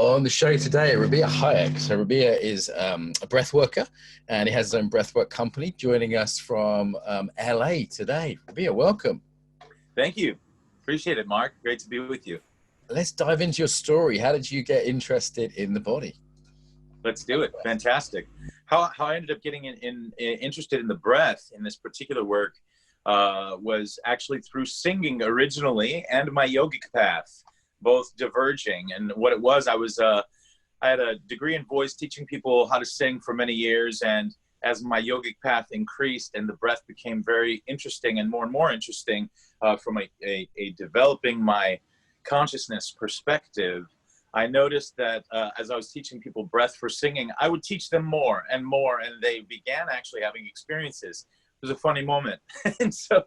On the show today, Rabia Hayek. So Rabia is a breath worker, and he has his own breathwork company, joining us from LA today. Rabia, welcome. Thank you. Appreciate it, Mark. Great to be with you. Let's dive into your story. How did you get interested in the body? Let's do it. Fantastic. How I ended up getting interested in the breath in this particular work was actually through singing originally, and my yogic path, both diverging. And what it was, I had a degree in voice, teaching people how to sing for many years. And as my yogic path increased and the breath became very interesting and more interesting from a developing my consciousness perspective, I noticed that as I was teaching people breath for singing, I would teach them more and more, and they began actually having experiences. It was a funny moment. And so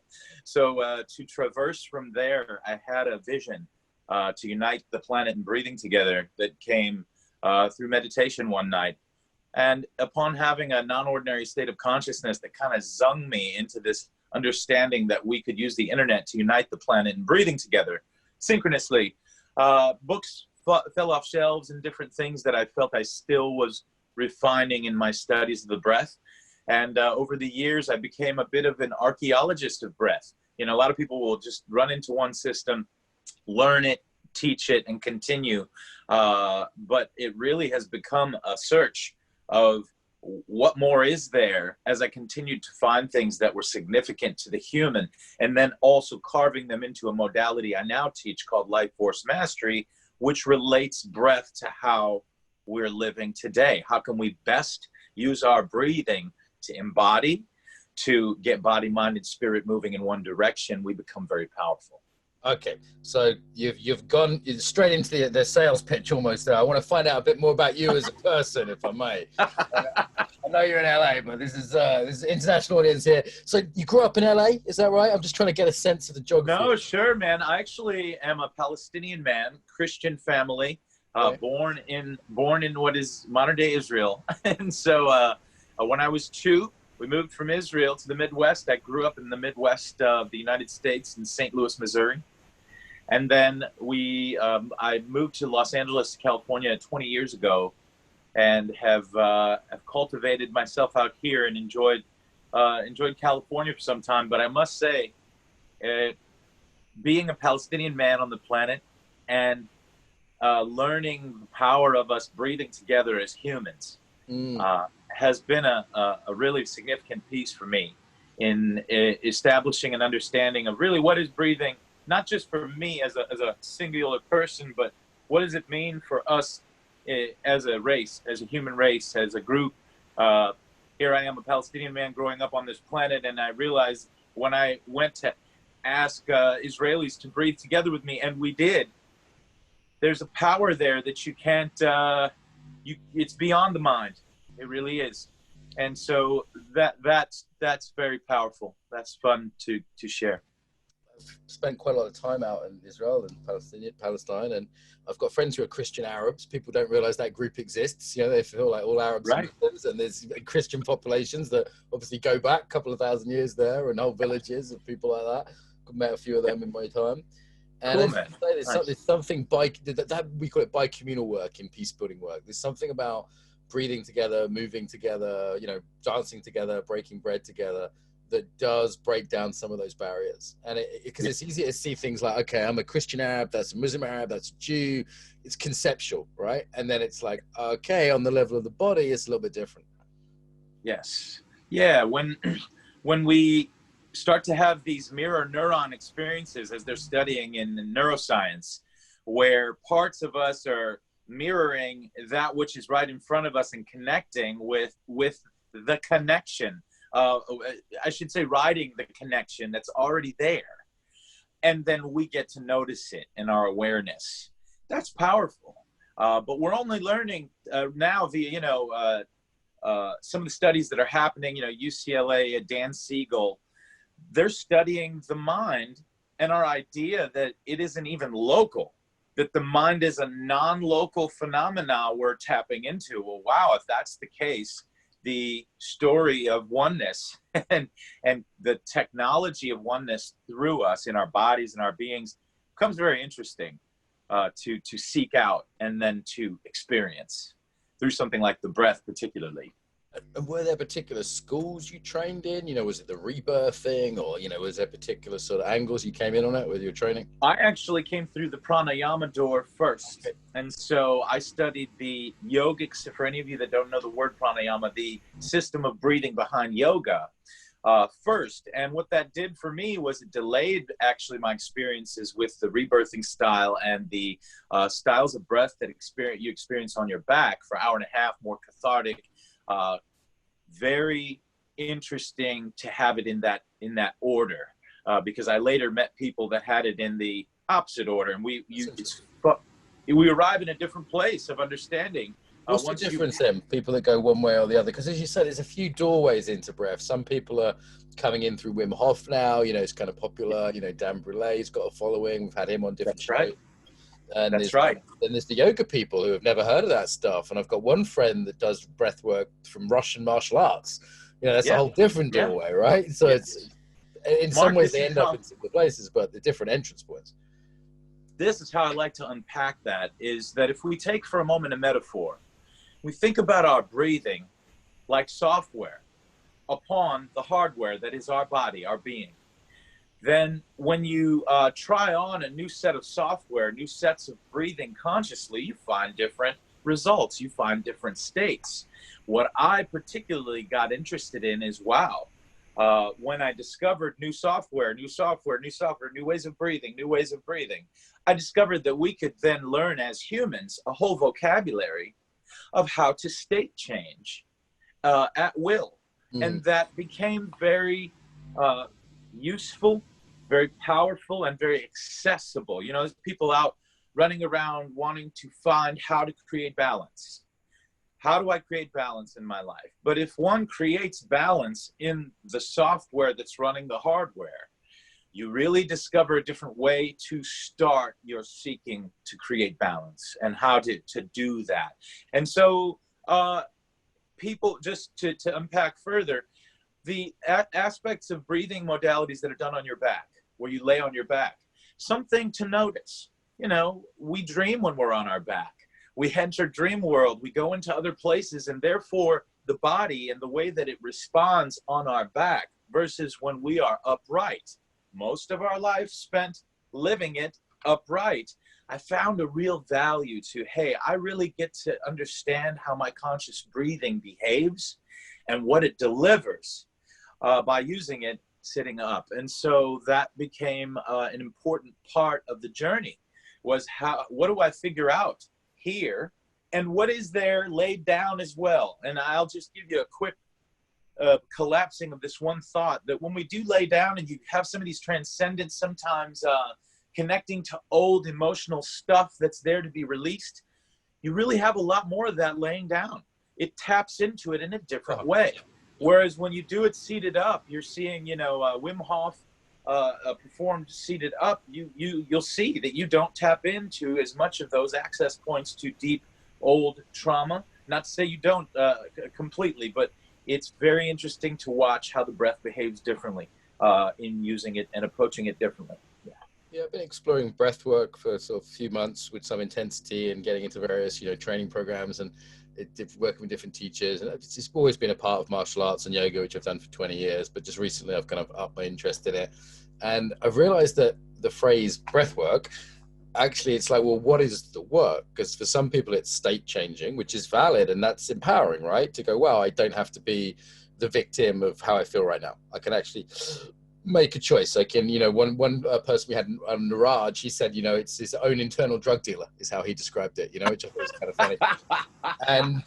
to traverse from there, I had a vision to unite the planet and breathing together that came through meditation one night. And upon having a non-ordinary state of consciousness that kind of zung me into this understanding that we could use the internet to unite the planet and breathing together synchronously, books fell off shelves and different things that I felt I still was refining in my studies of the breath. And over the years, I became a bit of an archaeologist of breath. You know, a lot of people will just run into one system, learn it, teach it, and continue. But it really has become a search of what more is there as I continued to find things that were significant to the human, and then also carving them into a modality I now teach called Life Force Mastery, which relates breath to how we're living today. How can we best use our breathing to embody, to get body, mind, and spirit moving in one direction? We become very powerful. Okay, so you've gone straight into the sales pitch almost there. I want to find out a bit more about you as a person, if I may. I know you're in LA, but this is an international audience here. So you grew up in LA, is that right? I'm just trying to get a sense of the geography. No, sure, man. I actually am a Palestinian man, Christian family, Okay. born in what is modern day Israel. And so when I was 2, we moved from Israel to the Midwest. I grew up in the Midwest of the United States in St. Louis, Missouri. And then I moved to Los Angeles, California 20 years ago, and have cultivated myself out here and enjoyed California for some time. But I must say, being a Palestinian man on the planet and learning the power of us breathing together as humans has been a really significant piece for me in establishing an understanding of really what is breathing, not just for me as a singular person, but what does it mean for us as a race, as a human race, as a group. Here I am, a Palestinian man growing up on this planet, and I realized when I went to ask Israelis to breathe together with me, and we did, there's a power there that you can't, it's beyond the mind. It really is. And so that's very powerful. That's fun to share. I've spent quite a lot of time out in Israel and Palestine, and I've got friends who are Christian Arabs. People don't realize that group exists. You know, they feel like all Arabs are Muslims, and there's Christian populations that obviously go back a couple of thousand years there, and whole villages of people like that. I've met a few of them in my time. And cool, man. There's something that we call it bi-communal work in peace building work. There's something about breathing together, moving together, you know, dancing together, breaking bread together, that does break down some of those barriers. And because it's easier to see things like, okay, I'm a Christian Arab, that's a Muslim Arab, that's a Jew. It's conceptual, right? And then it's like, okay, on the level of the body, it's a little bit different. Yes. Yeah. When we start to have these mirror neuron experiences, as they're studying in neuroscience, where parts of us are mirroring that which is right in front of us and connecting with the connection, I should say riding the connection that's already there, and then we get to notice it in our awareness. That's powerful. But we're only learning now via some of the studies that are happening. UCLA, Dan Siegel, they're studying the mind and our idea that it isn't even local, that the mind is a non-local phenomena we're tapping into. Well, wow, if that's the case, the story of oneness and the technology of oneness through us in our bodies and our beings becomes very interesting. to seek out and then to experience through something like the breath particularly. And were there particular schools you trained in? You know, was it the rebirth thing, or, you know, was there particular sort of angles you came in on it with your training? I actually came through the pranayama door first. And so I studied the yogic, for any of you that don't know the word pranayama, the system of breathing behind yoga first. And what that did for me was it delayed actually my experiences with the rebirthing style and the styles of breath that you experience on your back for an hour and a half, more cathartic. Very interesting to have it in that order, because I later met people that had it in the opposite order, and we arrive in a different place of understanding. What's the difference then? People that go one way or the other? Because as you said, there's a few doorways into breath. Some people are coming in through Wim Hof now. You know, it's kind of popular. You know, Dan Brulet's got a following. We've had him on different shows. Right. And that's right. Then there's the yoga people who have never heard of that stuff. And I've got one friend that does breath work from Russian martial arts. You know, that's a whole different doorway, right? So it's, in some ways they end up in similar places, but the different entrance points. This is how I like to unpack that, is that if we take for a moment a metaphor, we think about our breathing like software upon the hardware that is our body, our being. Then when you try on a new set of software, new sets of breathing consciously, you find different results, you find different states. What I particularly got interested in is, wow, when I discovered new software, new ways of breathing, I discovered that we could then learn as humans a whole vocabulary of how to state change at will. And that became very useful, very powerful, and very accessible. You know, there's people out running around wanting to find how to create balance. How do I create balance in my life? But if one creates balance in the software that's running the hardware, you really discover a different way to start your seeking to create balance and how to do that. And so people, just to unpack further, the aspects of breathing modalities that are done on your back, where you lay on your back, something to notice. You know, we dream when we're on our back. We enter dream world, we go into other places, and therefore the body and the way that it responds on our back versus when we are upright. Most of our life spent living it upright. I found a real value to, hey, I really get to understand how my conscious breathing behaves and what it delivers by using it sitting up. And so that became an important part of the journey, was what do I figure out here, and what is there laid down as well. And I'll just give you a quick collapsing of this one thought, that when we do lay down and you have some of these transcendents, sometimes connecting to old emotional stuff that's there to be released, you really have a lot more of that laying down. It taps into it in a different way. Whereas when you do it seated up, you're seeing, you know, Wim Hof performed seated up, you'll see that you don't tap into as much of those access points to deep old trauma. Not to say you don't completely, but it's very interesting to watch how the breath behaves differently in using it and approaching it differently. Yeah, I've been exploring breath work for sort of a few months with some intensity and getting into various, you know, training programs and working with different teachers. And it's always been a part of martial arts and yoga, which I've done for 20 years, but just recently I've kind of upped my interest in it. And I've realized that the phrase breath work, actually it's like, well, what is the work? Because for some people it's state changing, which is valid, and that's empowering, right? To go, well, I don't have to be the victim of how I feel right now. I can actually make a choice. I can, you know, one person we had, Neurons, he said, you know, it's his own internal drug dealer is how he described it, you know, which I thought was kind of funny. And,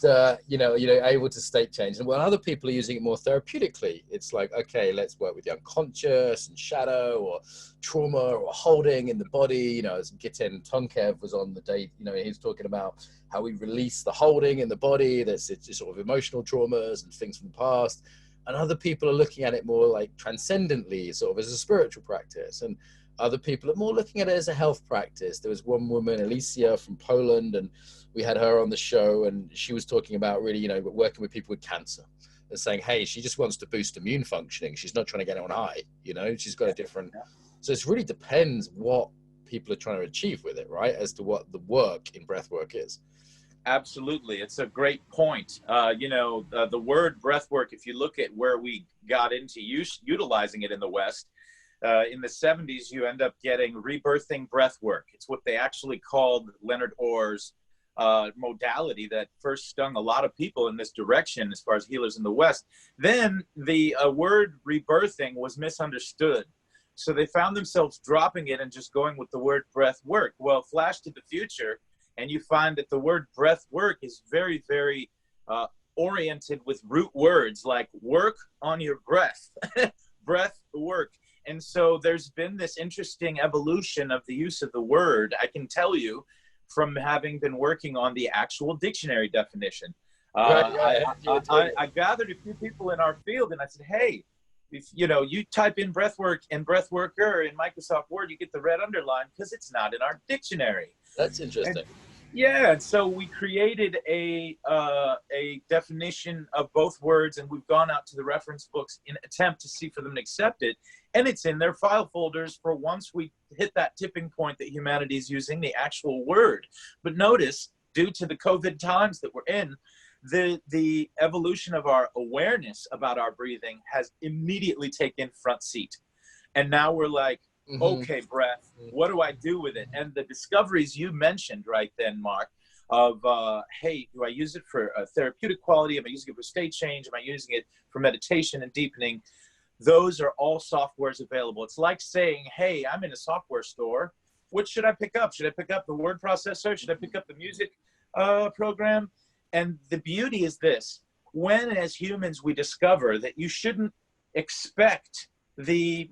you know, able to state change. And when other people are using it more therapeutically, it's like, okay, let's work with the unconscious and shadow or trauma or holding in the body. You know, as Giten Tonkev was on the day, you know, he was talking about how we release the holding in the body. That's it's sort of emotional traumas and things from the past. And other people are looking at it more like transcendently, sort of as a spiritual practice. And other people are more looking at it as a health practice. There was one woman, Alicia from Poland, and we had her on the show, and she was talking about really, you know, working with people with cancer and saying, hey, she just wants to boost immune functioning. She's not trying to get on high, you know, she's got a different. So it really depends what people are trying to achieve with it, right? As to what the work in breathwork is. Absolutely. It's a great point. The word breathwork, if you look at where we got into utilizing it in the West, in the 70s, you end up getting rebirthing breathwork. It's what they actually called Leonard Orr's modality that first stung a lot of people in this direction as far as healers in the West. Then the word rebirthing was misunderstood. So they found themselves dropping it and just going with the word breath work. Well, flash to the future, and you find that the word breath work is very, very oriented with root words like work on your breath, breath work. And so there's been this interesting evolution of the use of the word. I can tell you from having been working on the actual dictionary definition. I gathered a few people in our field and I said, hey, if you type in breathwork and breathworker in Microsoft Word, you get the red underline because it's not in our dictionary. That's interesting. And so we created a definition of both words, and we've gone out to the reference books in attempt to see for them to accept it. And it's in their file folders for once we hit that tipping point that humanity is using the actual word. But notice, due to the COVID times that we're in, the evolution of our awareness about our breathing has immediately taken front seat. And now we're like, okay, breath, what do I do with it? And the discoveries you mentioned right then, Mark, of, hey, do I use it for a therapeutic quality? Am I using it for state change? Am I using it for meditation and deepening? Those are all softwares available. It's like saying, hey, I'm in a software store. What should I pick up? Should I pick up the word processor? Should I pick up the music program? And the beauty is this: when as humans we discover that you shouldn't expect the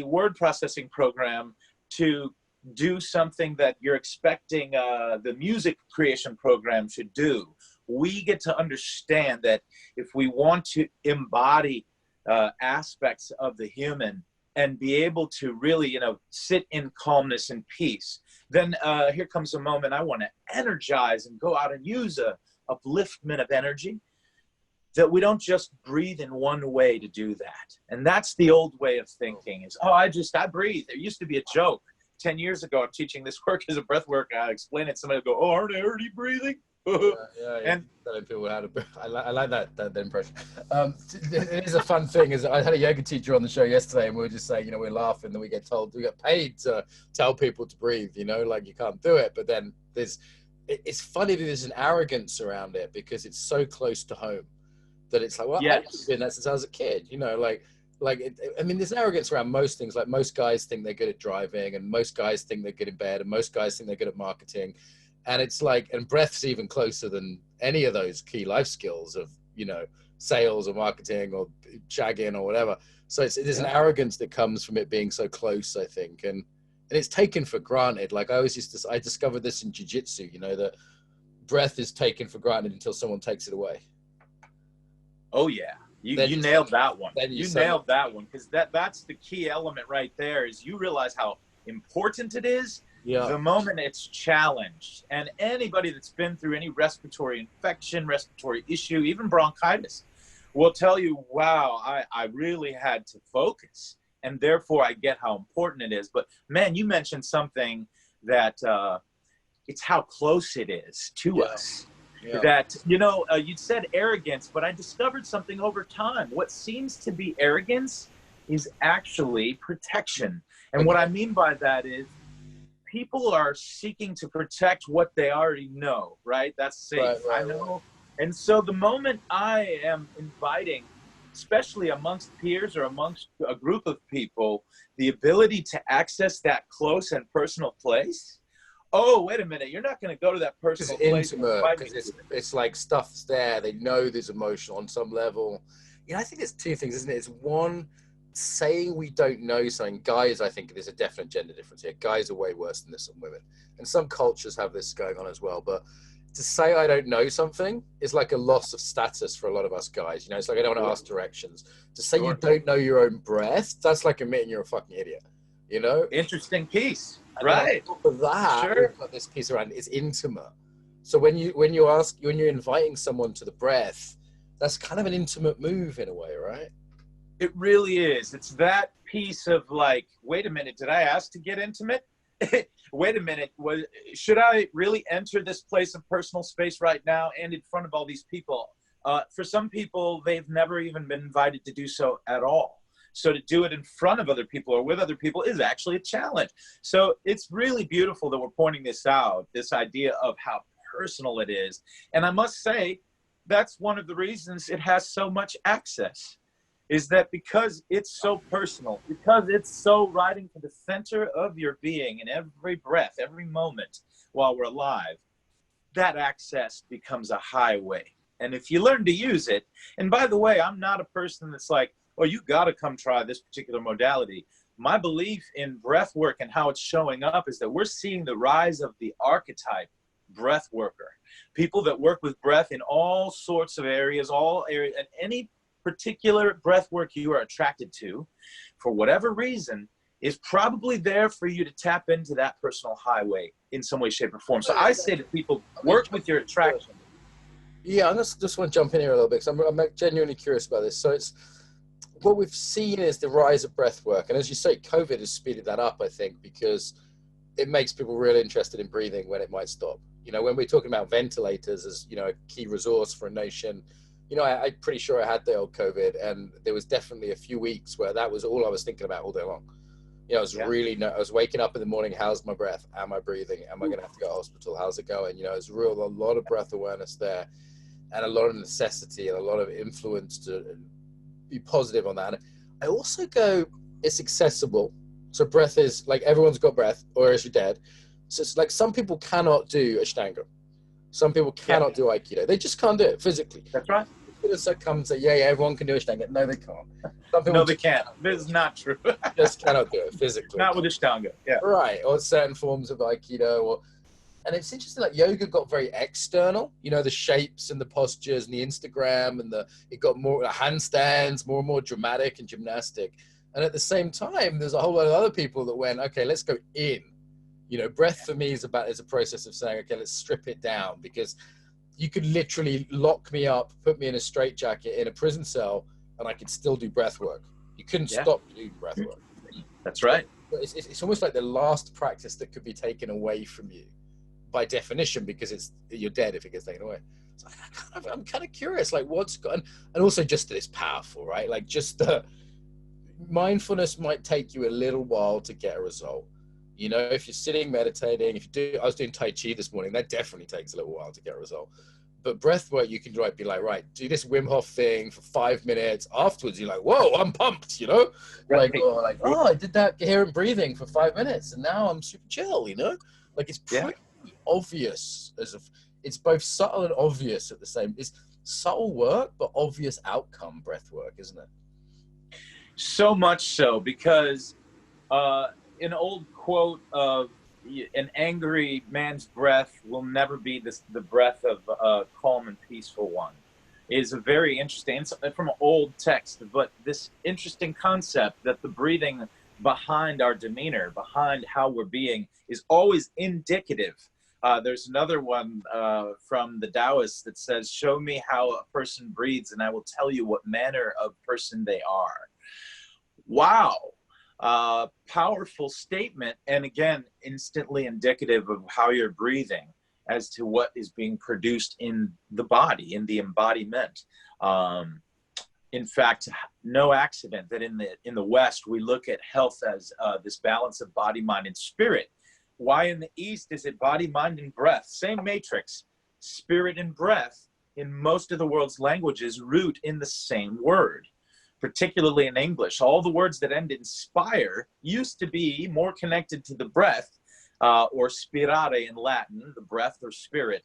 word processing program to do something that you're expecting the music creation program should do, we get to understand that if we want to embody aspects of the human and be able to really, sit in calmness and peace, then here comes a moment I want to energize and go out and use a upliftment of energy, that we don't just breathe in one way to do that. And that's the old way of thinking is, I breathe. There used to be a joke 10 years ago. I'm teaching this work as a breath work. I explain it. Somebody will go, aren't I already breathing? And people how to. I like that impression. It is a fun thing. Is I had a yoga teacher on the show yesterday, and we were just saying, we're laughing that we get paid to tell people to breathe. Like you can't do it, but then it's funny that there's an arrogance around it because it's so close to home that it's like, well, I've been that since I was a kid. There's arrogance around most things. Like most guys think they're good at driving, and most guys think they're good in bed, and most guys think they're good at marketing. And it's like, and breath's even closer than any of those key life skills of, sales or marketing or shagging or whatever. So there's an arrogance that comes from it being so close, I think. And it's taken for granted. Like I discovered this in jiu-jitsu, that breath is taken for granted until someone takes it away. Oh yeah. You nailed that one. You nailed that one. Because that's the key element right there is you realize how important it is. Yeah. The moment it's challenged. And anybody that's been through any respiratory infection, respiratory issue, even bronchitis, will tell you, wow, I really had to focus. And therefore, I get how important it is. But, man, you mentioned something that it's how close it is to us. Yeah. That, you said arrogance, but I discovered something over time. What seems to be arrogance is actually protection. And what I mean by that is, people are seeking to protect what they already know, right? That's safe. Right. I know. And so the moment I am inviting, especially amongst peers or amongst a group of people, the ability to access that close and personal place, wait a minute, you're not going to go to that personal place. Intimate, because it's like stuff's there. They know there's emotion on some level. I think there's two things, isn't it? It's one, saying we don't know something. Guys, I think there's a definite gender difference here. Guys are way worse than this than women, and some cultures have this going on as well. But to say I don't know something is like a loss of status for a lot of us guys. It's like I don't want to ask directions. To say you don't know your own breath, that's like admitting you're a fucking idiot. Interesting piece, right? On top of that, we've got this piece around it's intimate. So when you're inviting someone to the breath, that's kind of an intimate move in a way, right? It really is. It's that piece of like, wait a minute, did I ask to get intimate? wait a minute, should I really enter this place of personal space right now and in front of all these people? For some people, they've never even been invited to do so at all. So to do it in front of other people or with other people is actually a challenge. So it's really beautiful that we're pointing this out, this idea of how personal it is. And I must say, that's one of the reasons it has so much access, is that because it's so personal, because it's so right into the center of your being in every breath, every moment while we're alive, that access becomes a highway. And if you learn to use it, and by the way, I'm not a person that's like, oh, you got to come try this particular modality. My belief in breath work and how it's showing up is that we're seeing the rise of the archetype breath worker, people that work with breath in all sorts of areas, and any particular breath work you are attracted to, for whatever reason, is probably there for you to tap into that personal highway in some way, shape, or form. So I say to people, work with your attraction. Yeah, I just want to jump in here a little bit, because I'm genuinely curious about this. So it's what we've seen is the rise of breath work. And as you say, COVID has speeded that up, I think, because it makes people really interested in breathing when it might stop. You know, when we're talking about ventilators as, you know, a key resource for a nation, you know, I'm pretty sure I had the old COVID, and there was definitely a few weeks where that was all I was thinking about all day long. You know, I was waking up in the morning, how's my breath? Am I breathing? Am I going to have to go to hospital? How's it going? You know, it's a lot of breath awareness there, and a lot of necessity and a lot of influence to be positive on that. And I also go, it's accessible. So breath is like, everyone's got breath, or else you're dead. So it's like some people cannot do Ashtanga. Some people cannot do Aikido. They just can't do it physically. That's right. People come and say, yeah, everyone can do Ashtanga. No, they can't. Some people no, they can't. This is not true. just cannot do it physically. Not with Ashtanga. Yeah. Right. Or certain forms of Aikido. And it's interesting, like yoga got very external, you know, the shapes and the postures and the Instagram, and it got more handstands, more and more dramatic and gymnastic. And at the same time, there's a whole lot of other people that went, okay, let's go in. You know, breath for me is a process of saying, okay, let's strip it down, because you could literally lock me up, put me in a straitjacket in a prison cell, and I could still do breath work. You couldn't stop doing breath work. That's right. It's almost like the last practice that could be taken away from you by definition, because you're dead if it gets taken away. So I'm kind of curious, like what's gone, and also just that it's powerful, right? Like just the mindfulness might take you a little while to get a result. You know, if you're sitting meditating, I was doing Tai Chi this morning, that definitely takes a little while to get a result. But breath work, you can be like, right, do this Wim Hof thing for 5 minutes. Afterwards, you're like, whoa, I'm pumped, you know? Right. Like, I did that coherent breathing for 5 minutes, and now I'm super chill, you know? Like, it's pretty obvious. It's both subtle and obvious at the same. It's subtle work, but obvious outcome breath work, isn't it? So much so, because an old quote of an angry man's breath will never be the breath of a calm and peaceful one is a very interesting, it's from an old text, but this interesting concept that the breathing behind our demeanor, behind how we're being, is always indicative. There's another one from the Taoists that says, show me how a person breathes and I will tell you what manner of person they are. Wow. Powerful statement, and again, instantly indicative of how you're breathing as to what is being produced in the body, in the embodiment. In fact, no accident that in the West we look at health as this balance of body, mind, and spirit. Why in the East is it body, mind, and breath? Same matrix, spirit and breath in most of the world's languages root in the same word. Particularly in English, all the words that end in spire used to be more connected to the breath, or spirare in Latin, the breath or spirit.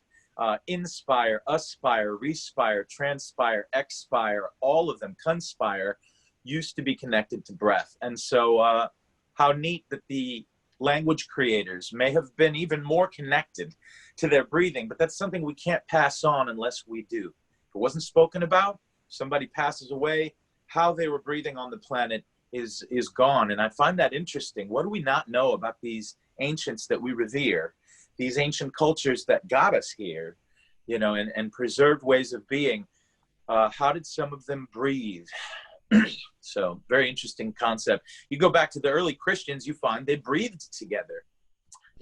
Inspire, aspire, respire, transpire, expire, all of them, conspire, used to be connected to breath. And so how neat that the language creators may have been even more connected to their breathing, but that's something we can't pass on unless we do. If it wasn't spoken about, somebody passes away, how they were breathing on the planet is gone. And I find that interesting. What do we not know about these ancients that we revere, these ancient cultures that got us here, you know, and preserved ways of being? How did some of them breathe? So very interesting concept. You go back to the early Christians, you find they breathed together.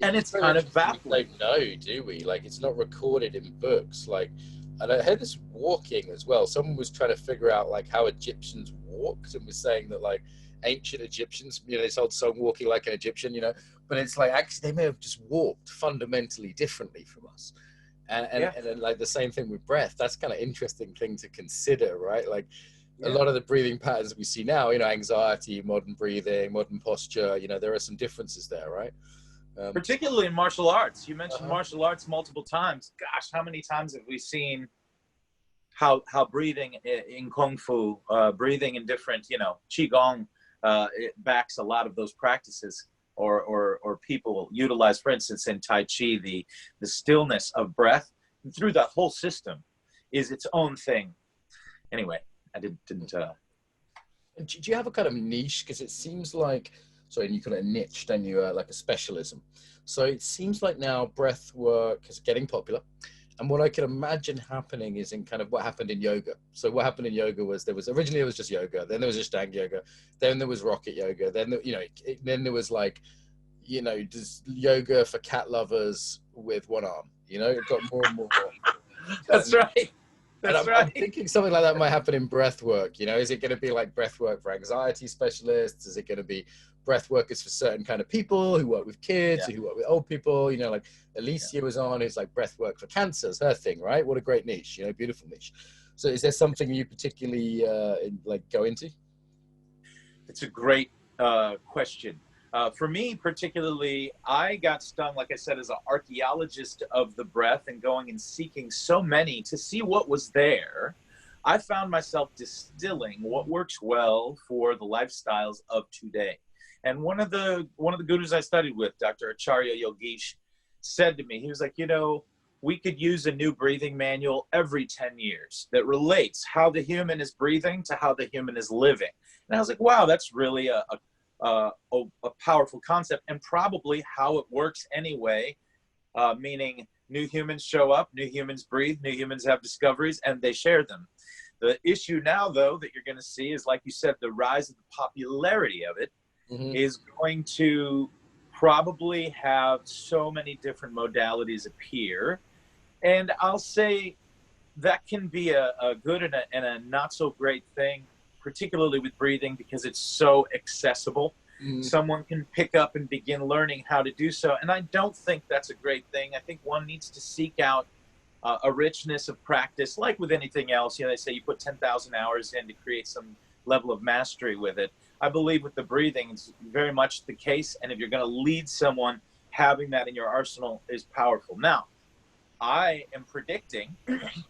And it's kind of baffling. We don't know, do we? Like, it's not recorded in books. Like, and I heard this walking as well. Someone was trying to figure out like how Egyptians walked, and was saying that like ancient Egyptians, you know, this old song "Walking Like an Egyptian," you know, but it's like actually they may have just walked fundamentally differently from us. And then like the same thing with breath. That's kind of interesting thing to consider, right? Like a lot of the breathing patterns we see now, you know, anxiety, modern breathing, modern posture, you know, there are some differences there, right? Particularly in martial arts. You mentioned martial arts multiple times. Gosh, how many times have we seen how breathing in Kung Fu, breathing in different, you know, Qigong, it backs a lot of those practices, or people utilize, for instance, in Tai Chi, the stillness of breath through that whole system is its own thing. Anyway, I didn't. Do you have a kind of niche? Because it seems like, sorry, you call it a niche, don't you? Like a specialism. So it seems like now breath work is getting popular. And what I can imagine happening is in kind of what happened in yoga. So what happened in yoga was originally it was just yoga. Then there was Ashtanga yoga. Then there was rocket yoga. Then, then there was like, you know, just yoga for cat lovers with one arm. You know, it got more and more. That's right. That's right. I'm thinking something like that might happen in breath work. You know, is it going to be like breath work for anxiety specialists? Is it going to be breath workers for certain kind of people who work with kids, who work with old people? You know, like Alicia was on, who's like breath work for cancer is her thing, right? What a great niche, you know, beautiful niche. So is there something you particularly like go into? It's a great question. For me, particularly, I got stung, like I said, as an archaeologist of the breath and going and seeking so many to see what was there. I found myself distilling what works well for the lifestyles of today. And one of the gurus I studied with, Dr. Acharya Yogesh, said to me, he was like, you know, we could use a new breathing manual every 10 years that relates how the human is breathing to how the human is living. And I was like, wow, that's really a powerful concept, and probably how it works anyway, meaning new humans show up, new humans breathe, new humans have discoveries, and they share them. The issue now, though, that you're going to see is, like you said, the rise of the popularity of it is going to probably have so many different modalities appear. And I'll say that can be a good and a not so great thing, particularly with breathing, because it's so accessible. Someone can pick up and begin learning how to do so. And I don't think that's a great thing. I think one needs to seek out a richness of practice, like with anything else. You know, they say you put 10,000 hours in to create some level of mastery with it. I believe with the breathing, it's very much the case. And if you're going to lead someone, having that in your arsenal is powerful. Now, I am predicting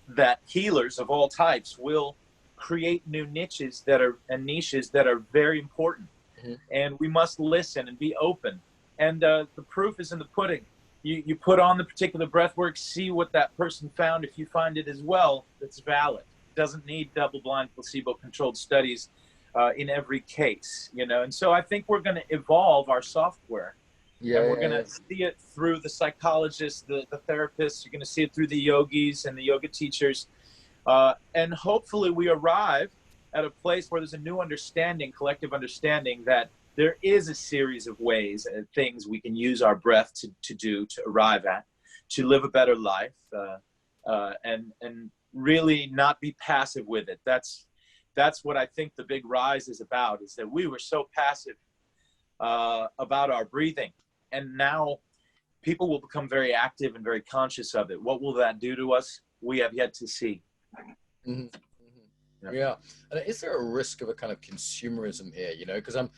that healers of all types will create new niches that are very important. And we must listen and be open. And the proof is in the pudding. You put on the particular breath work, see what that person found. If you find it as well, that's valid. It doesn't need double-blind, placebo-controlled studies in every case, you know. And so I think we're going to evolve our software. And we're going to see it through the psychologists, the therapists. You're going to see it through the yogis and the yoga teachers. And hopefully we arrive at a place where there's a new understanding, collective understanding, that there is a series of ways and things we can use our breath to do, to arrive at, to live a better life, and really not be passive with it. That's what I think the big rise is about, is that we were so passive about our breathing. And now people will become very active and very conscious of it. What will that do to us? We have yet to see. Yeah. And is there a risk of a kind of consumerism here, you know? Because I'm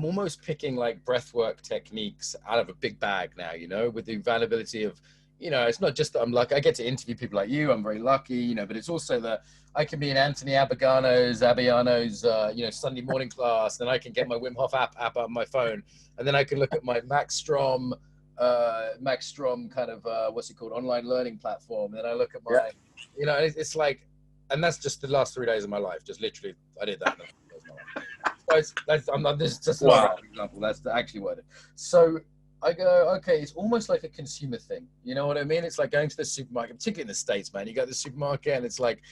almost picking like breathwork techniques out of a big bag now, you know, with the availability of, you know, it's not just that I'm lucky. I get to interview people like you. I'm very lucky, you know, but it's also that I can be in Anthony Abbiano's, you know, Sunday morning class. Then I can get my Wim Hof app on my phone. And then I can look at my Max Strom kind of, what's it called? Online learning platform. And then I look at my, you know, it's like, and that's just the last 3 days of my life. Just literally, I did that. This is just an example. That's actually what it is. So I go, okay, it's almost like a consumer thing. You know what I mean? It's like going to the supermarket, particularly in the States, man. You go to the supermarket and it's like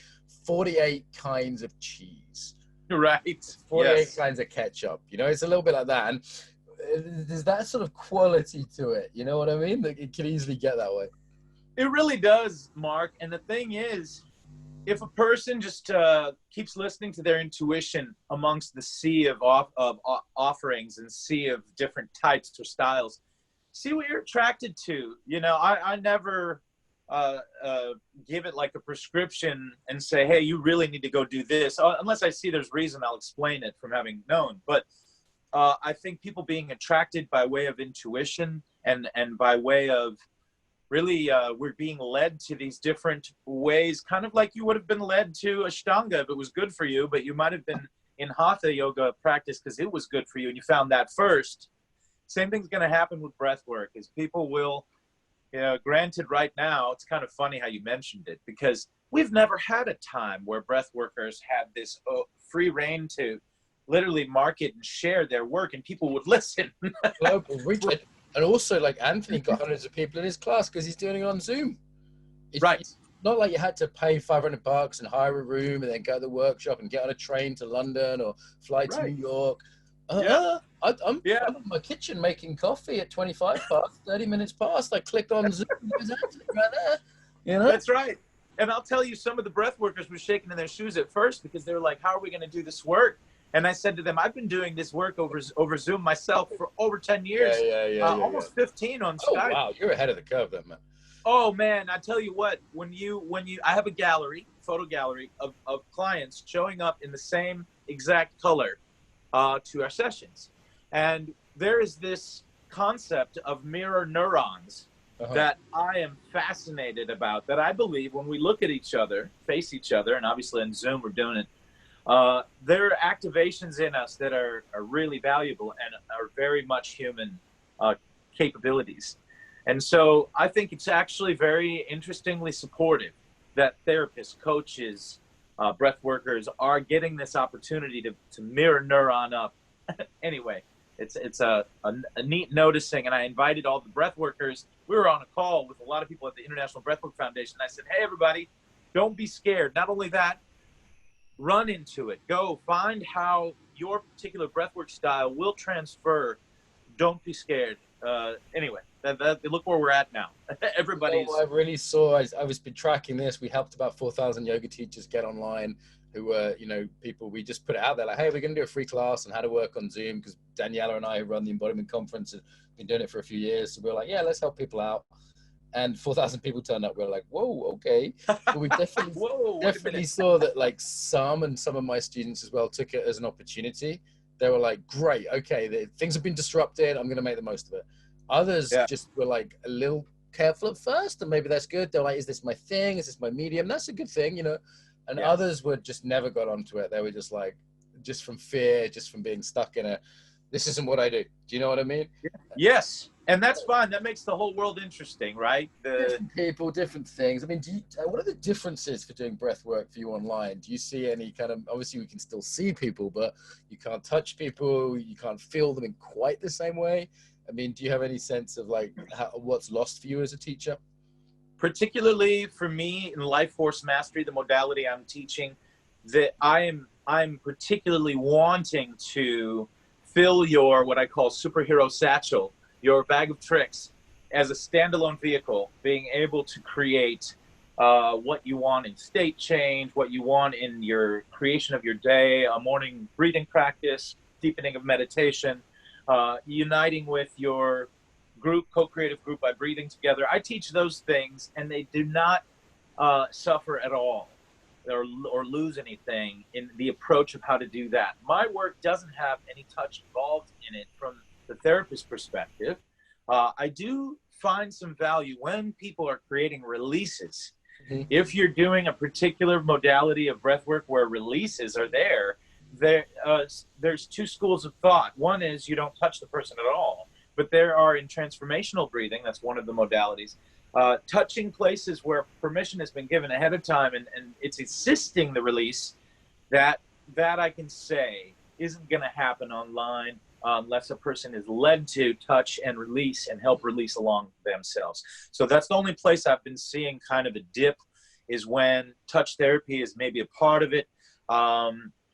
48 kinds of cheese. Right. 48 kinds of ketchup. You know, it's a little bit like that. And there's that sort of quality to it. You know what I mean? Like, it can easily get that way. It really does, Mark. And the thing is, if a person just keeps listening to their intuition amongst the sea of offerings and sea of different types or styles, see what you're attracted to. You know, I never give it like a prescription and say, hey, you really need to go do this. Unless I see there's reason, I'll explain it from having known. But I think people being attracted by way of intuition and by way of really we're being led to these different ways, kind of like you would have been led to Ashtanga if it was good for you, but you might have been in Hatha yoga practice because it was good for you and you found that first. Same thing's going to happen with breath work, is people will, you know, granted right now, it's kind of funny how you mentioned it, because we've never had a time where breath workers had this free reign to literally market and share their work and people would listen. Global reach. And also, like, Anthony got hundreds of people in his class because he's doing it on Zoom. It's not like you had to pay $500 and hire a room and then go to the workshop and get on a train to London or fly to New York. I'm in my kitchen making coffee at 25 past, 30 minutes past. I clicked on Zoom. There's Anthony right there. You know? That's right. And I'll tell you, some of the breath workers were shaking in their shoes at first because they were like, how are we going to do this work? And I said to them, I've been doing this work over Zoom myself for over 10 years, almost 15 on Skype. Oh, wow. You're ahead of the curve then, man. Oh, man, I tell you what, I have a gallery, photo gallery of clients showing up in the same exact color to our sessions. And there is this concept of mirror neurons that I am fascinated about, that I believe when we look at each other, face each other, and obviously in Zoom we're doing it, there are activations in us that are really valuable and are very much human capabilities. And so I think it's actually very interestingly supportive that therapists, coaches, breath workers are getting this opportunity to mirror neuron up. Anyway, it's a neat noticing, and I invited all the breath workers. We were on a call with a lot of people at the International Breathwork Foundation. I said, hey, everybody, don't be scared. Not only that, run into it. Go find how your particular breathwork style will transfer. Don't be scared. Anyway, look where we're at now. Everybody's. I really saw. I was been tracking this. We helped about 4,000 yoga teachers get online, who were, you know, people. We just put it out there like, hey, we're going to do a free class on how to work on Zoom, because Daniela and I, who run the Embodiment Conference, have been doing it for a few years. So we were like, yeah, let's help people out. And 4,000 people turned up. We were like, whoa, okay. But we definitely, definitely saw that, like, some of my students as well took it as an opportunity. They were like, great, okay, things have been disrupted. I'm going to make the most of it. Others just were like a little careful at first, and maybe that's good. They're like, is this my thing? Is this my medium? That's a good thing, you know? And others were just never got onto it. They were just like, just from fear, just from being stuck in this isn't what I do. Do you know what I mean? Yes. And that's fine. That makes the whole world interesting, right? Different people, different things. I mean, what are the differences for doing breath work for you online? Do you see any kind of, obviously we can still see people, but you can't touch people, you can't feel them in quite the same way. I mean, do you have any sense of like what's lost for you as a teacher? Particularly for me in Life Force Mastery, the modality I'm teaching, that I'm particularly wanting to fill your, what I call superhero satchel, your bag of tricks, as a standalone vehicle, being able to create what you want in state change, what you want in your creation of your day, a morning breathing practice, deepening of meditation, uniting with your group, co-creative group by breathing together. I teach those things, and they do not suffer at all or lose anything in the approach of how to do that. My work doesn't have any touch involved in it from the therapist perspective. I do find some value when people are creating releases. Mm-hmm. If you're doing a particular modality of breathwork where releases are there's two schools of thought. One is you don't touch the person at all, but there are, in transformational breathing, that's one of the modalities, touching places where permission has been given ahead of time and it's assisting the release, that I can say isn't going to happen online unless a person is led to touch and release and help release along themselves. So that's the only place I've been seeing kind of a dip, is when touch therapy is maybe a part of it.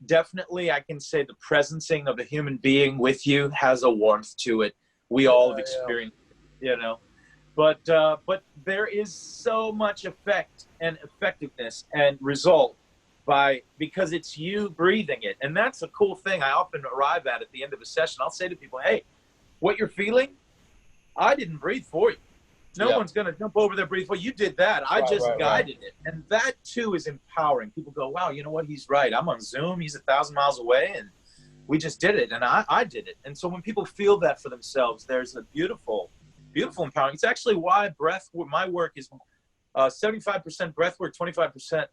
definitely I can say the presencing of a human being with you has a warmth to it. We all have experienced it, you know. But there is so much effect and effectiveness and result because it's you breathing it. And that's a cool thing I often arrive at the end of a session. I'll say to people, hey, what you're feeling, I didn't breathe for you. No one's going to jump over there, breathe for you. You did that. I just guided it. And that too is empowering. People go, wow, you know what? He's right. I'm on Zoom. He's 1,000 miles away and we just did it. And I did it. And so when people feel that for themselves, there's a beautiful empowering. It's actually why my work is 75% breath work, 25%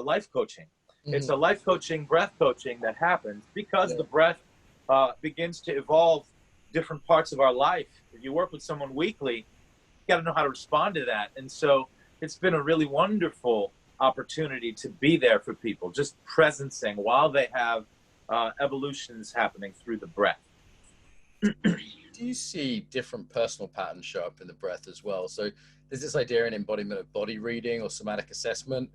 life coaching. Mm-hmm. It's a life coaching, breath coaching that happens because the breath begins to evolve different parts of our life. If you work with someone weekly, you got to know how to respond to that. And so it's been a really wonderful opportunity to be there for people, just presencing while they have evolutions happening through the breath. Do you see different personal patterns show up in the breath as well? So there's this idea in embodiment of body reading or somatic assessment.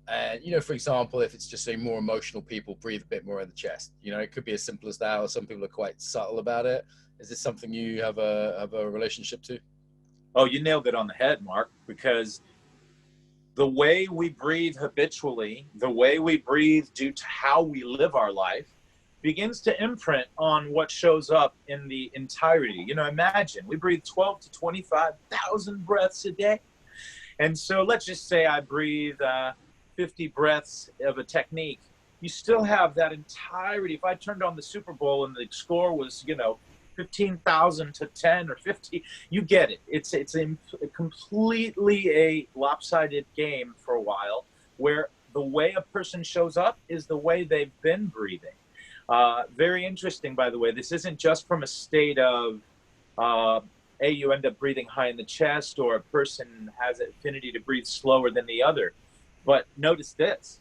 And, you know, for example, if it's just say more emotional people, breathe a bit more in the chest. You know, it could be as simple as that, or some people are quite subtle about it. Is this something you have a relationship to? Oh, you nailed it on the head, Mark, because the way we breathe habitually, the way we breathe due to how we live our life, begins to imprint on what shows up in the entirety. You know, imagine we breathe 12 to 25,000 breaths a day. And so let's just say I breathe 50 breaths of a technique. You still have that entirety. If I turned on the Super Bowl and the score was, you know, 15,000 to 10 or 50, you get it. It's a completely a lopsided game for a while, where the way a person shows up is the way they've been breathing. Very interesting, by the way. This isn't just from a state of, you end up breathing high in the chest, or a person has an affinity to breathe slower than the other. But notice this.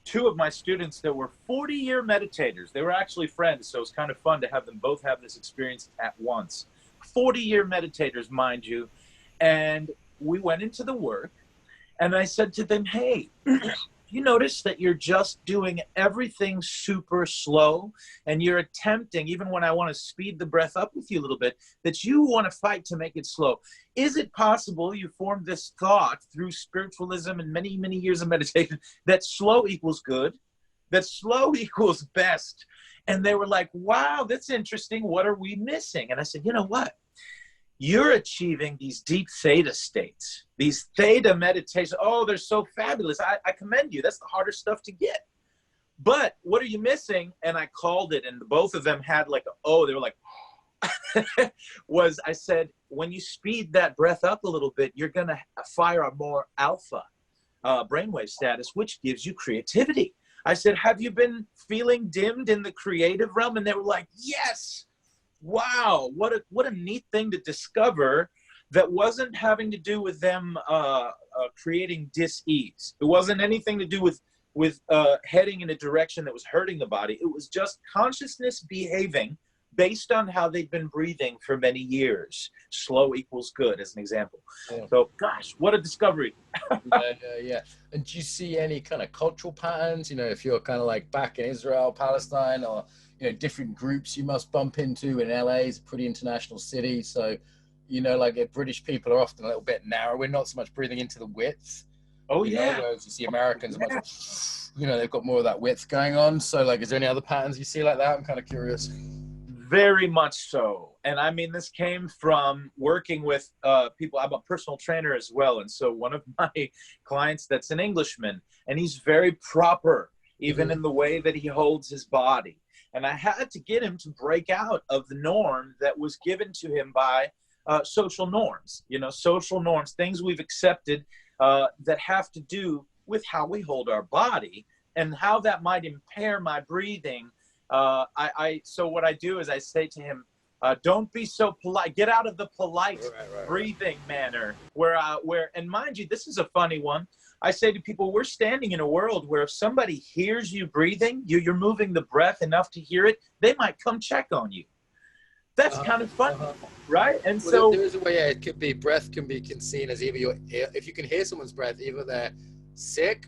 2 of my students that were 40-year meditators, they were actually friends, so it's kind of fun to have them both have this experience at once. 40-year meditators, mind you. And we went into the work, and I said to them, hey, you notice that you're just doing everything super slow, and you're attempting, even when I want to speed the breath up with you a little bit, that you want to fight to make it slow. Is it possible you formed this thought through spiritualism and many, many years of meditation that slow equals good, that slow equals best? And they were like, wow, that's interesting. What are we missing? And I said, you know what? You're achieving these deep theta states, these theta meditations. Oh, they're so fabulous. I commend you. That's the hardest stuff to get. But what are you missing? And I called it, and both of them had like, they were like, I said, when you speed that breath up a little bit, you're going to fire a more alpha brainwave status, which gives you creativity. I said, have you been feeling dimmed in the creative realm? And they were like, yes. Wow, what a neat thing to discover that wasn't having to do with them creating dis-ease. It wasn't anything to do with heading in a direction that was hurting the body. It was just consciousness behaving based on how they'd been breathing for many years. Slow equals good, as an example. Yeah. So, gosh, what a discovery. Yeah. And do you see any kind of cultural patterns? You know, if you're kind of like back in Israel, Palestine, or you know, different groups you must bump into in LA. Is a pretty international city. So, you know, like British people are often a little bit narrow. We're not so much breathing into the width. Oh, yeah. Whereas you see Americans, you know, they've got more of that width going on. So, like, is there any other patterns you see like that? I'm kind of curious. Very much so. And I mean, this came from working with people. I'm a personal trainer as well. And so one of my clients that's an Englishman, and he's very proper, even in the way that he holds his body. And I had to get him to break out of the norm that was given to him by social norms, you know, social norms, things we've accepted that have to do with how we hold our body and how that might impair my breathing. So what I do is I say to him, don't be so polite, get out of the polite breathing manner where, and mind you, this is a funny one. I say to people, we're standing in a world where if somebody hears you breathing, you're moving the breath enough to hear it, they might come check on you. That's kind of fun, right? And so there is a way, it could be, breath can be seen as either if you can hear someone's breath, either they're sick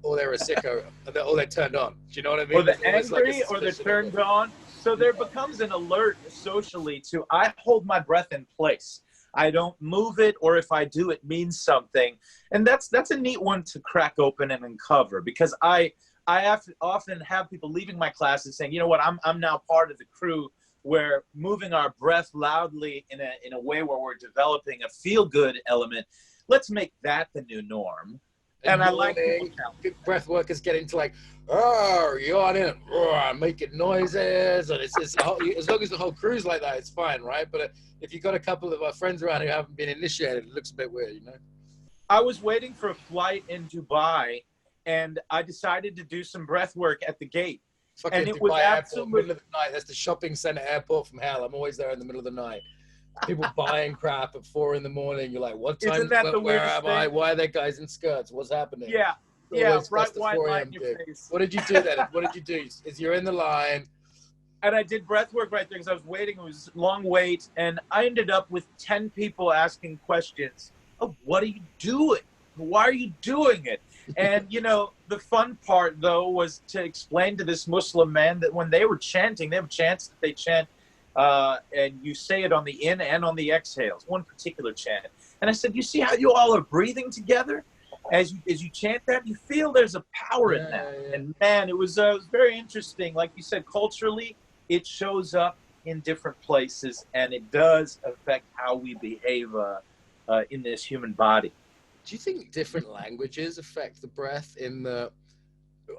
or they're a sicko, or they're turned on. Do you know what I mean? Or they're There's angry, like or they're turned on. So there becomes an alert socially to, I hold my breath in place. I don't move it, or if I do, it means something. And that's a neat one to crack open and uncover, because I often have people leaving my classes saying, you know what, I'm now part of the crew where moving our breath loudly in a way where we're developing a feel-good element. Let's make that the new norm. And I like good breath work is getting to like, oh, yawning, making noises, and it's as long as the whole crew's like that, it's fine, right? But if you've got a couple of our friends around who haven't been initiated, it looks a bit weird, you know? I was waiting for a flight in Dubai, and I decided to do some breath work at the gate. Fucking and it Dubai was airport, absolutely middle of the night. That's the shopping center airport from hell. I'm always there in the middle of the night. People buying crap at 4 a.m. You're like, what time? Isn't that the where weirdest am I? thing? Why are there guys in skirts? What's happening? Yeah, bright white light in your face. What did you do then? What did you do? Is you're in the line. And I did breath work right there because I was waiting. It was a long wait. And I ended up with 10 people asking questions. Oh, what are you doing? Why are you doing it? And, you know, the fun part, though, was to explain to this Muslim man that when they were chanting, they have chants that they chant, and you say it on the in and on the exhales, one particular chant. And I said, you see how you all are breathing together? As you chant that, you feel there's a power in that. Yeah. And, man, it was very interesting. Like you said, culturally, it shows up in different places, and it does affect how we behave in this human body. Do you think different languages affect the breath in the,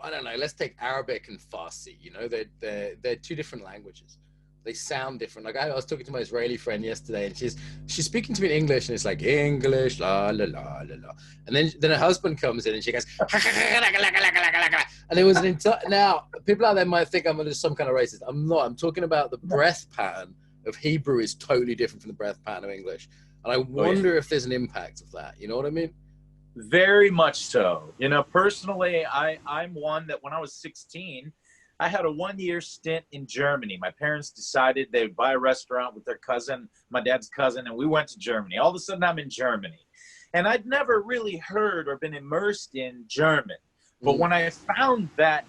I don't know, let's take Arabic and Farsi, you know, they're two different languages. They sound different. Like I was talking to my Israeli friend yesterday, and she's speaking to me in English, and it's like English, la la la la la. And then her husband comes in and she goes, and it was an entire, now people out there might think I'm just some kind of racist. I'm not. I'm talking about the breath pattern of Hebrew is totally different from the breath pattern of English. And I wonder if there's an impact of that. You know what I mean? Very much so. You know, personally, I'm one that when I was 16, I had a 1-year stint in Germany. My parents decided they would buy a restaurant with their cousin, my dad's cousin, and we went to Germany. All of a sudden, I'm in Germany. And I'd never really heard or been immersed in German. But when I found that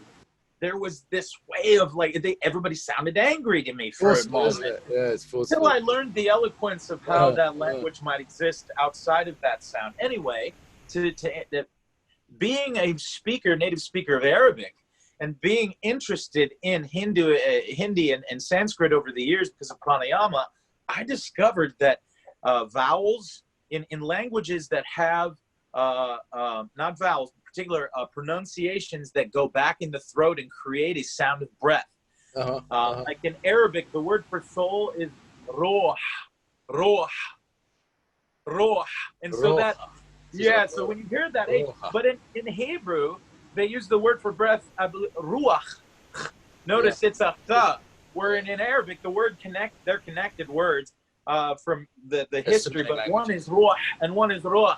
there was this way of like, everybody sounded angry to me for a moment. Yeah, it's until I learned the eloquence of how that language might exist outside of that sound. Anyway, to being a native speaker of Arabic, and being interested in Hindi and Sanskrit over the years because of pranayama, I discovered that vowels in languages that have, not vowels, particular pronunciations that go back in the throat and create a sound of breath. Like in Arabic, the word for soul is ruh, ruh, ruh. And so that, yeah, so when you hear that, but in Hebrew, they use the word for breath, ruach. Notice it's a th, where in Arabic, the word they're connected words from the history, but one is ruach and one is ruach.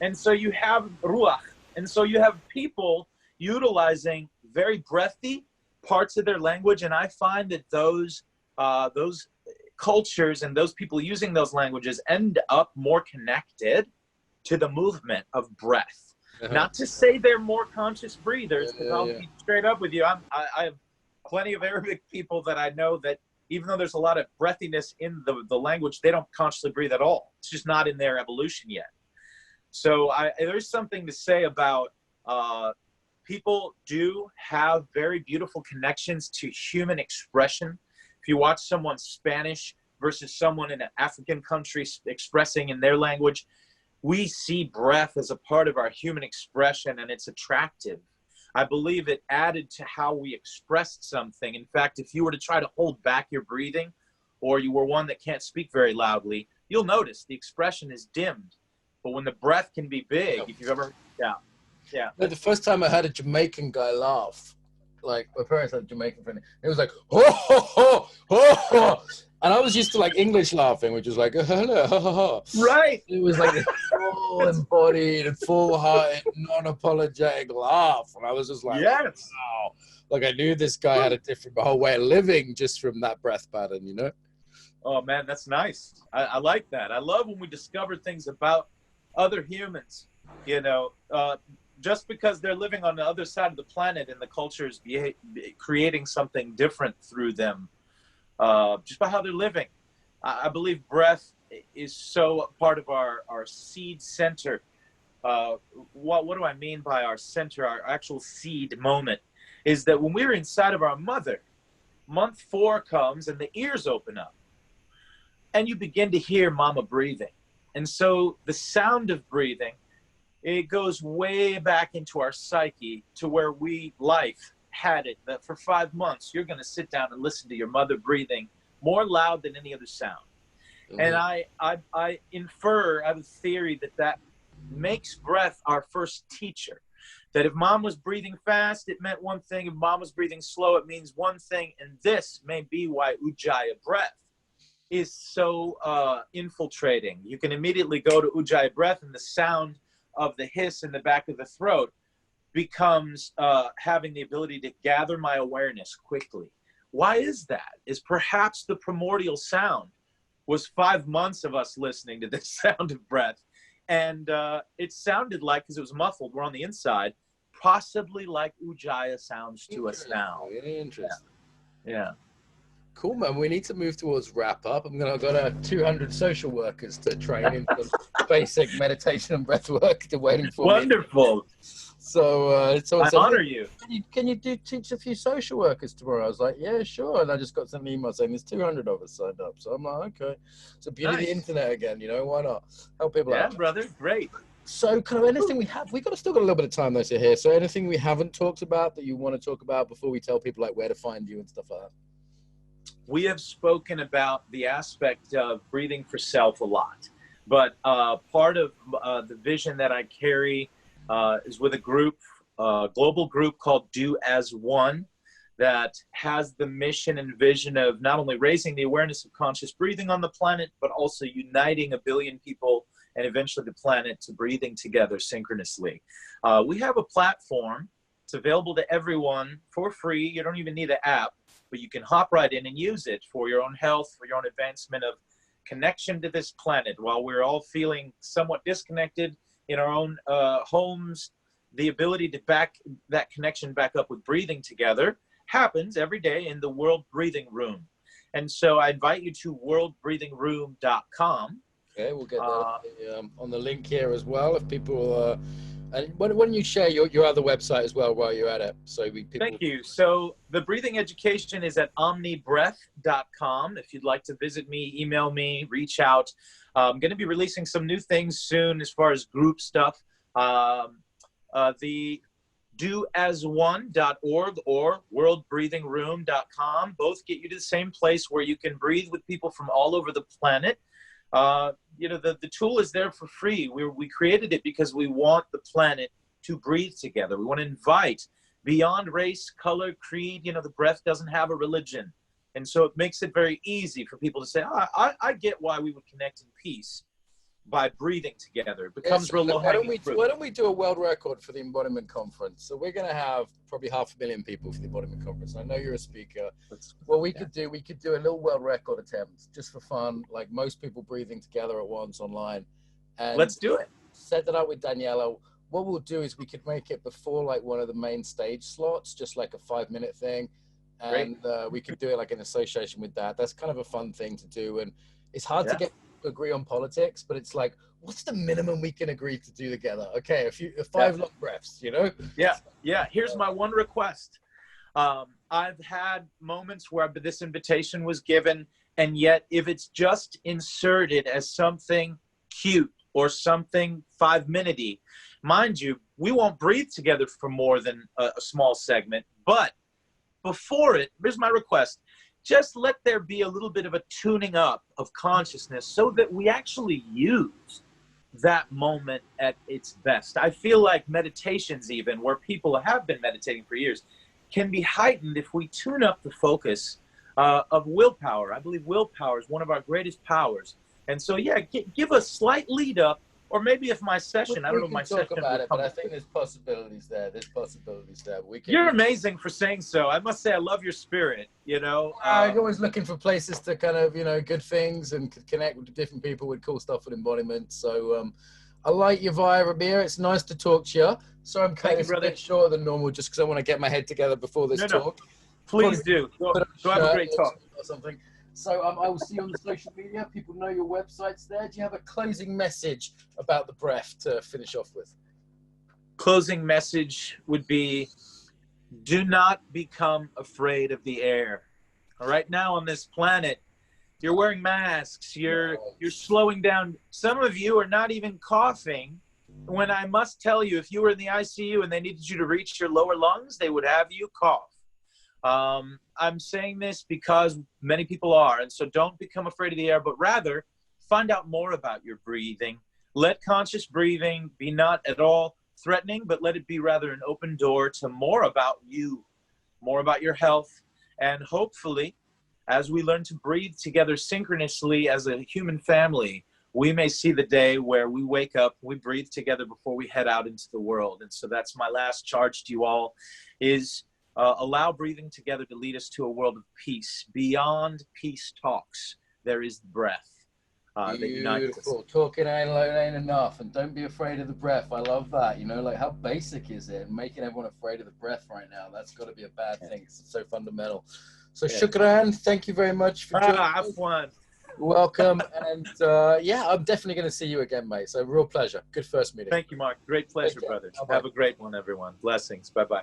And so you have ruach. And so you have people utilizing very breathy parts of their language. And I find that those cultures and those people using those languages end up more connected to the movement of breath. Not to say they're more conscious breathers, because I'll be straight up with you. I have plenty of Arabic people that I know that even though there's a lot of breathiness in the language, they don't consciously breathe at all. It's just not in their evolution yet. So there's something to say about people do have very beautiful connections to human expression. If you watch someone Spanish versus someone in an African country expressing in their language, we see breath as a part of our human expression, and it's attractive. I believe it added to how we expressed something. In fact, if you were to try to hold back your breathing, or you were one that can't speak very loudly, you'll notice the expression is dimmed. But when the breath can be big, if you've ever, yeah. The first time I heard a Jamaican guy laugh, like my parents had a Jamaican friend, it was like, ho, ho, ho, ho, ho. And I was used to like English laughing, which was like, hello. Right. It was like a full embodied, full-hearted, non-apologetic laugh. And I was just like, yes. Wow. Like I knew this guy had a different whole way of living just from that breath pattern, you know? Oh, man, that's nice. I like that. I love when we discover things about other humans. You know, just because they're living on the other side of the planet and the culture is creating something different through them, just by how they're living. I believe breath is so part of our seed center. What do I mean by our center, our actual seed moment? Is that when we're inside of our mother, month 4 comes and the ears open up and you begin to hear mama breathing. And so the sound of breathing, it goes way back into our psyche to where life had it, that for 5 months, you're going to sit down and listen to your mother breathing more loud than any other sound. Mm-hmm. And I infer, I have a theory that makes breath our first teacher. That if mom was breathing fast, it meant one thing. If mom was breathing slow, it means one thing. And this may be why Ujjayi breath is so infiltrating. You can immediately go to Ujjayi breath, and the sound of the hiss in the back of the throat becomes having the ability to gather my awareness quickly. Why is that? Is perhaps the primordial sound was 5 months of us listening to this sound of breath. And it sounded like, because it was muffled, we're on the inside, possibly like Ujjayi sounds to us now. Really interesting. Yeah. Cool, man. We need to move towards wrap up. I've got 200 social workers to train in some basic meditation and breath work. They're waiting for Wonderful. me. So I honor you. Can you teach a few social workers tomorrow? I was like, yeah, sure. And I just got some email saying there's 200 of us signed up. So I'm like, okay. So beauty of the internet again, why not? Help people out. Yeah, brother. Great. So kind of anything we still got a little bit of time though to hear. So anything we haven't talked about that you want to talk about before we tell people like where to find you and stuff like that? We have spoken about the aspect of breathing for self a lot, but part of the vision that I carry is with a group, global group called Do As One, that has the mission and vision of not only raising the awareness of conscious breathing on the planet, but also uniting 1 billion people and eventually the planet to breathing together synchronously. We have a platform. It's available to everyone for free. You don't even need an app, but you can hop right in and use it for your own health, for your own advancement of connection to this planet. While we're all feeling somewhat disconnected in our own homes, the ability to back that connection back up with breathing together happens every day in the World Breathing Room. And so I invite you to worldbreathingroom.com. Okay, we'll get that on the link here as well. If people, and why don't you share your other website as well while you're at it? Thank you. So the breathing education is at omnibreath.com. If you'd like to visit me, email me, reach out. I'm going to be releasing some new things soon as far as group stuff. The doasone.org or worldbreathingroom.com both get you to the same place where you can breathe with people from all over the planet. The tool is there for free. We created it because we want the planet to breathe together. We want to invite beyond race, color, creed. The breath doesn't have a religion. And so it makes it very easy for people to say, I get why we would connect in peace by breathing together. It becomes real low-hanging fruit. Why don't we do a world record for the Embodiment Conference? So we're going to have probably 500,000 people for the Embodiment Conference. I know you're a speaker. Well, we could do a little world record attempt just for fun, like most people breathing together at once online. And let's do it. Set that up with Daniela. What we'll do is we could make it before like one of the main stage slots, just like a 5-minute thing. And we could do it like in association with that. That's kind of a fun thing to do. And it's hard to get agree on politics, but it's like, what's the minimum we can agree to do together? Okay, 5 long breaths, Yeah. Here's my one request. I've had moments where this invitation was given, and yet if it's just inserted as something cute or something 5-minute-y, mind you, we won't breathe together for more than a small segment, but before it, here's my request. Just let there be a little bit of a tuning up of consciousness so that we actually use that moment at its best. I feel like meditations, even where people have been meditating for years, can be heightened if we tune up the focus of willpower. I believe willpower is one of our greatest powers. And so, give a slight lead up. Or maybe if my session, I don't know if my session. We can talk about it, but I think there's possibilities there. You're amazing for saying so. I must say, I love your spirit, I'm always looking for places to kind of, good things and connect with different people with cool stuff with embodiment. So I like your vibe, Rabia. It's nice to talk to you. So I'm kind of a bit shorter than normal just because I want to get my head together before this talk. Please do. Go have a great talk. Or something. So I will see you on the social media. People know your website's there. Do you have a closing message about the breath to finish off with? Closing message would be, do not become afraid of the air. Right now on this planet, you're wearing masks, you're slowing down. Some of you are not even coughing, when I must tell you, if you were in the ICU and they needed you to reach your lower lungs, they would have you cough. I'm saying this because many people are, and so don't become afraid of the air, but rather find out more about your breathing. Let conscious breathing be not at all threatening, but let it be rather an open door to more about you, more about your health, and hopefully, as we learn to breathe together synchronously as a human family, we may see the day where we wake up, we breathe together before we head out into the world. And so that's my last charge to you all, is allow breathing together to lead us to a world of peace. Beyond peace talks, there is the breath. Beautiful. Talking ain't enough, and don't be afraid of the breath. I love that. You know, like, how basic is it? Making everyone afraid of the breath right now, that's got to be a bad thing. It's so fundamental. So shukran, thank you very much for joining us. Fun. Welcome, and I'm definitely going to see you again, mate. So real pleasure. Good first meeting. Thank you, Mark. Great pleasure, brother. Have a great one, everyone. Blessings. Bye-bye.